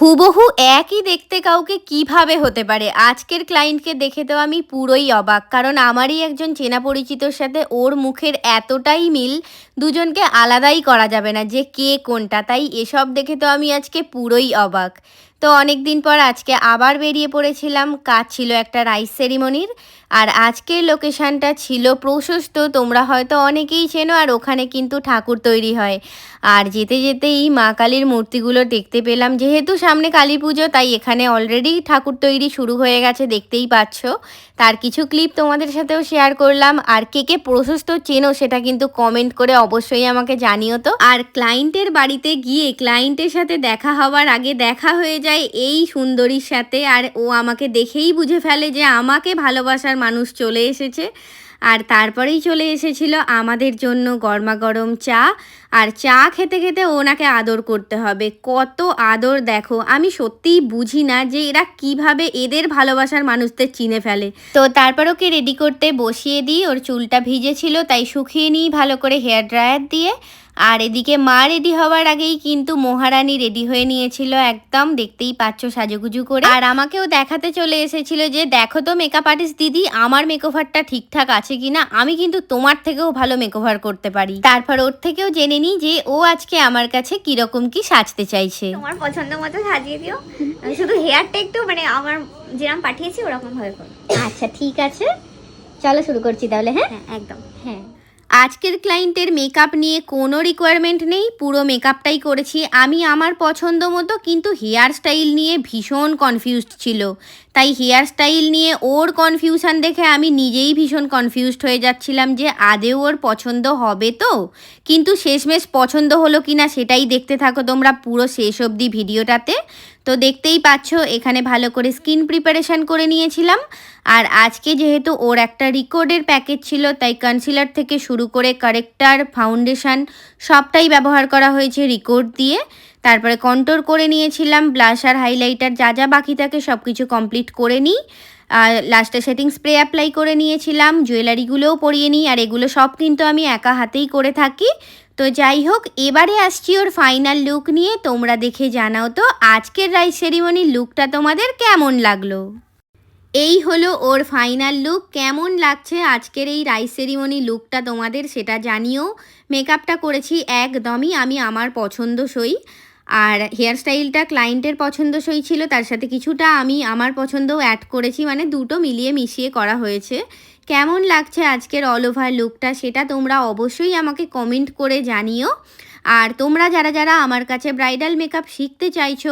হুবহু একই দেখতে কাউকে কিভাবে হতে পারে? আজকের ক্লায়েন্টকে দেখে তো আমি পুরোই অবাক। কারণ আমারই একজন চেনা পরিচিতর সাথে ওর মুখের এতটাই মিল, দুজনকে আলাদাই করা যাবে না যে কে কোনটা। তাই এসব দেখে তো আমি আজকে পুরোই অবাক। তো অনেকদিন পর আজকে আবার বেরিয়ে পড়েছিলাম। কাজ ছিল একটা রাইস সেরিমনির। আর আজকের লোকেশনটা ছিল প্রশস্ত। তোমরা হয়তো অনেকেই চেনো, আর ওখানে কিন্তু ঠাকুর তৈরি হয়। আর যেতে যেতেই মা কালীর মূর্তিগুলো দেখতে পেলাম। যেহেতু সামনে কালী পুজো, তাই এখানে অলরেডি ঠাকুর তৈরি শুরু হয়ে গেছে, দেখতেই পাচ্ছ। তার কিছু ক্লিপ তোমাদের সাথেও শেয়ার করলাম। আর কে কে প্রশস্ত চেনো সেটা কিন্তু কমেন্ট করে অবশ্যই আমাকে জানিও তো। আর ক্লায়েন্টের বাড়িতে গিয়ে ক্লায়েন্টের সাথে দেখা হওয়ার আগে দেখা হয়ে যায় এই সুন্দরীর সাথে। আর ও আমাকে দেখেই বুঝে ফেলে যে আমাকে ভালোবাসার মানুষ চলে এসেছে। আর তারপরেই চলে এসেছিল আমাদের জন্য গরমাগরম চা। আর চা খেতে খেতে ওনাকে আদর করতে হবে। কত আদর দেখো! আমি সত্যিই বুঝি না যে এরা কিভাবে এদের ভালোবাসার মানুষদের চিনে ফেলে। তো তারপর ওকে রেডি করতে বসিয়ে দিই। ওর চুলটা ভিজে ছিল, তাই শুকিয়ে নিই ভালো করে হেয়ার ড্রায়ার দিয়ে। আর এদিকে মা রেডি হওয়ার আগেই কিন্তু মহারানী রেডি হয়ে নিয়েছিল একদম, দেখতেই পাচ্ছ সাজুগুজু করে। আর আমাকেও দেখাতে চলে এসেছিল যে দেখো তো মেকআপ আর্টিস্ট দিদি, আমার মেকওভারটা ঠিকঠাক আছে কিনা, আমি কিন্তু তোমার থেকেও ভালো মেকওভার করতে পারি। তারপর ওর থেকেও জেনে নিই যে ও আজকে আমার কাছে কিরকম কি সাজতে চাইছে। তোমার পছন্দ মতো সাজিয়ে দিও, শুধু হেয়ারটা একটু মানে আমার যেরকম পাঠিয়েছি ওরকম ভাবে করো। আচ্ছা ঠিক আছে, চলো শুরু করছি তাহলে। হ্যাঁ একদম। হ্যাঁ, আজকের ক্লায়েন্টের মেকআপ নিয়ে কোনো রিকোয়ারমেন্ট নেই, পুরো মেকআপটাই করেছি আমি আমার পছন্দ মতো। কিন্তু হেয়ার স্টাইল নিয়ে ভীষণ কনফিউজড ছিল, তাই হেয়ার স্টাইল নিয়ে ওর কনফিউশন দেখে আমি নিজেই ভীষণ কনফিউজড হয়ে যাচ্ছিলাম যে আদেও ওর পছন্দ হবে তো। কিন্তু শেষমেশ পছন্দ হলো কিনা সেটাই দেখতে থাকো তোমরা পুরো শেষ অবধি ভিডিওটাতে। তো দেখতেই পাচ্ছ এখানে ভালো করে স্কিন প্রিপারেশান করে নিয়েছিলাম। আর আজকে যেহেতু ওর একটা রিকোর্ডের প্যাকেজ ছিল, তাই কনসিলার থেকে শুরু করে কারেক্টার, ফাউন্ডেশন সবটাই ব্যবহার করা হয়েছে রিকোর্ড দিয়ে। তারপরে কন্ট্রোল করে নিয়েছিলাম, ব্লাশ আর হাইলাইটার যা যা বাকি থাকে সব কিছু কমপ্লিট করে নিই। আর লাস্টে সেটিং স্প্রে অ্যাপ্লাই করে নিয়েছিলাম, জুয়েলারিগুলোও পরিয়ে নিই। আর এগুলো সব কিন্তু আমি একা হাতেই করে থাকি। তো যাই হোক, এবারে আসছি ওর ফাইনাল লুক নিয়ে। তোমরা দেখে জানাও তো আজকের রাইস সেরিমনির লুকটা তোমাদের কেমন লাগলো। এই হলো ওর ফাইনাল লুক। কেমন লাগছে আজকের এই রাইস সেরিমনি লুকটা তোমাদের সেটা জানিও। মেকআপটা করেছি একদমই আমি আমার পছন্দসই। আর হেয়ার স্টাইলটা ক্লায়েন্টের পছন্দসই ছিল, তার সাথে কিছুটা আমি আমার পছন্দও অ্যাড করেছি, মানে দুটো মিলিয়ে মিশিয়ে করা হয়েছে। কেমন লাগছে আজকের অল ওভার লুকটা সেটা তোমরা অবশ্যই আমাকে কমেন্ট করে জানিও। আর তোমরা যারা যারা আমার কাছে ব্রাইডাল মেকআপ শিখতে চাইছো,